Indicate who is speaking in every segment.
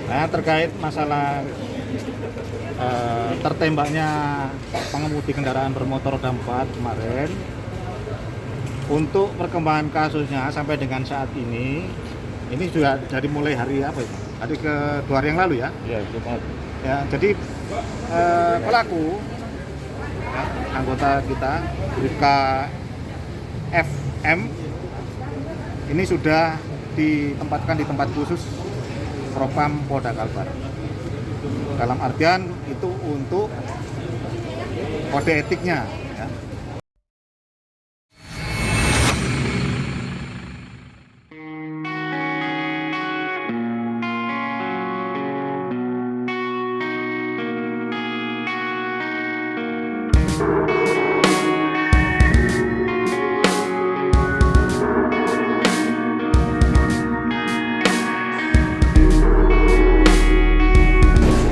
Speaker 1: Nah, terkait masalah tertembaknya pengemudi kendaraan bermotor roda 4 kemarin, untuk perkembangan kasusnya sampai dengan saat ini sudah dari mulai hari apa itu? Hari kedua hari yang lalu ya?
Speaker 2: Iya, Jumat.
Speaker 1: Ya, jadi pelaku ya, anggota kita Bribka FM ini sudah ditempatkan di tempat khusus Propam Polda Kalbar. Dalam artian itu untuk kode etiknya ya.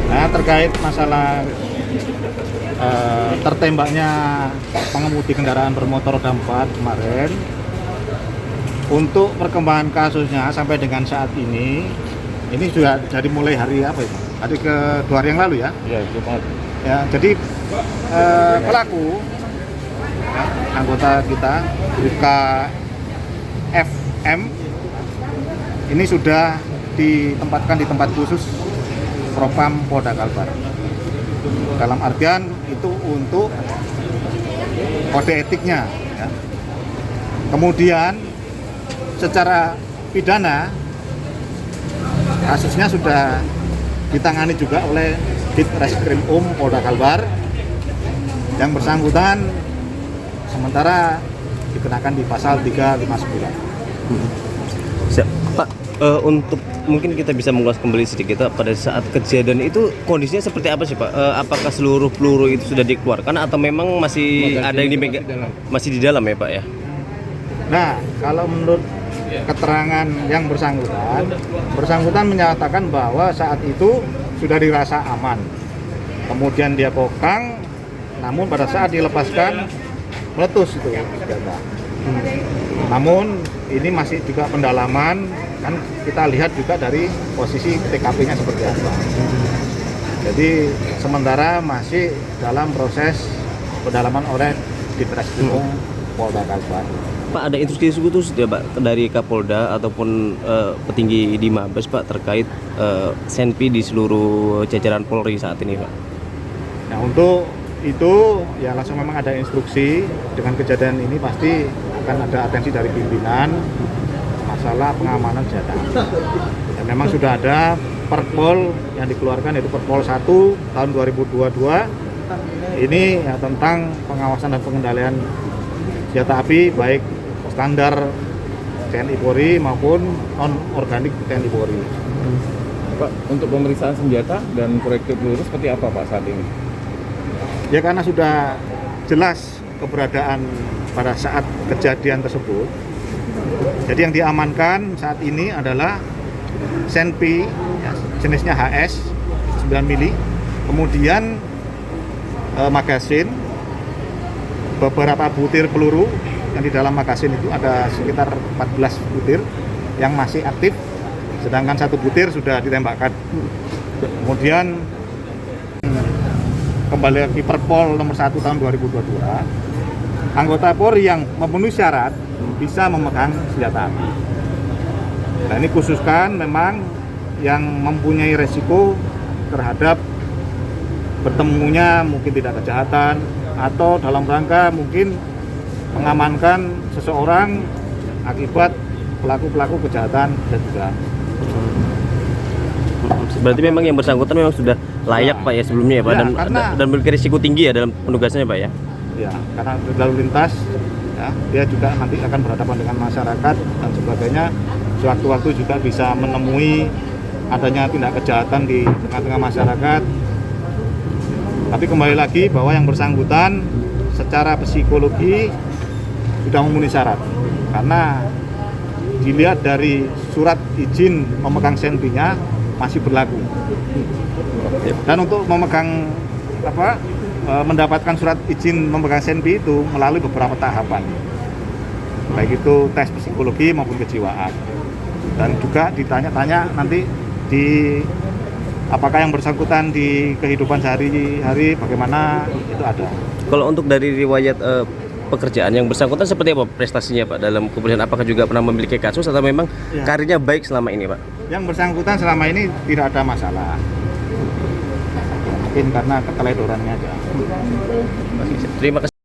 Speaker 1: Nah, terkait masalah tertembaknya pengemudi kendaraan bermotor roda 4 kemarin, untuk perkembangan kasusnya sampai dengan saat ini sudah dari mulai hari apa itu? Hari kedua hari yang lalu ya?
Speaker 2: Iya, Jumat.
Speaker 1: Ya, jadi pelaku ya, anggota kita Bribka FM ini sudah ditempatkan di tempat khusus Propam Polda Kalbar. Dalam artian itu untuk kode etiknya ya. Kemudian secara pidana kasusnya sudah ditangani juga oleh Ditreskrim Polda Kalbar. Yang bersangkutan sementara dikenakan di pasal 359.
Speaker 3: Siap. Pak, untuk mungkin kita bisa mengulas kembali sedikit Pak, pada saat kejadian itu kondisinya seperti apa sih Pak? Apakah seluruh peluru itu sudah dikeluarkan atau memang masih ada yang dipegang? Masih di dalam ya Pak ya?
Speaker 1: Nah, kalau menurut keterangan yang bersangkutan menyatakan bahwa saat itu sudah dirasa aman. Kemudian dia kokang, namun pada saat dilepaskan meletus itu senjata. Namun ini masih juga pendalaman, kan kita lihat juga dari posisi TKP-nya seperti apa. Jadi sementara masih dalam proses pendalaman oleh Ditreskrim Polda Kalbar.
Speaker 3: Pak, ada instruksi khusus ya Pak dari Kapolda ataupun petinggi di Mabes Pak terkait senpi di seluruh jajaran Polri saat ini Pak?
Speaker 1: Nah, untuk itu ya langsung memang ada instruksi. Dengan kejadian ini pasti akan ada atensi dari pimpinan masalah pengamanan senjata. Dan memang sudah ada Perpol yang dikeluarkan, yaitu Perpol 1 tahun 2022 ini ya, tentang pengawasan dan pengendalian senjata api baik standar TNI Polri maupun non organik TNI Polri.
Speaker 2: Pak, untuk pemeriksaan senjata dan proyektil peluru seperti apa Pak saat ini?
Speaker 1: Ya karena sudah jelas keberadaan pada saat kejadian tersebut. Jadi yang diamankan saat ini adalah senpi ya, jenisnya HS 9 mili, kemudian magasin, beberapa butir peluru yang di dalam magasin itu ada sekitar 14 butir yang masih aktif, sedangkan 1 butir sudah ditembakkan. Kemudian kembali lagi Perpol nomor 1 tahun 2022, anggota Polri yang memenuhi syarat bisa memegang senjata api. Nah, ini khususkan memang yang mempunyai resiko terhadap bertemunya mungkin tidak kejahatan atau dalam rangka mungkin mengamankan seseorang akibat pelaku-pelaku kejahatan dan juga.
Speaker 3: Berarti memang yang bersangkutan memang sudah layak Pak ya sebelumnya ya Pak,
Speaker 1: Ya,
Speaker 3: dan memiliki risiko tinggi ya dalam penugasannya Pak ya?
Speaker 1: Ya, karena lalu lintas ya, dia juga nanti akan berhadapan dengan masyarakat dan sebagainya. Sewaktu-waktu juga bisa menemui adanya tindak kejahatan di tengah-tengah masyarakat. Tapi kembali lagi bahwa yang bersangkutan secara psikologi sudah memenuhi syarat, karena dilihat dari surat izin memegang senpinya masih berlaku. Dan untuk memegang mendapatkan surat izin memegang senpi itu melalui beberapa tahapan, baik itu tes psikologi maupun kejiwaan, dan juga ditanya-tanya nanti di apakah yang bersangkutan di kehidupan sehari-hari bagaimana itu ada.
Speaker 3: Kalau untuk dari riwayat pekerjaan yang bersangkutan seperti apa prestasinya Pak dalam kepolisian? Apakah juga pernah memiliki kasus atau memang karirnya baik selama ini Pak?
Speaker 1: Yang bersangkutan selama ini tidak ada masalah. Mungkin karena keteledorannya aja.
Speaker 3: Terima kasih.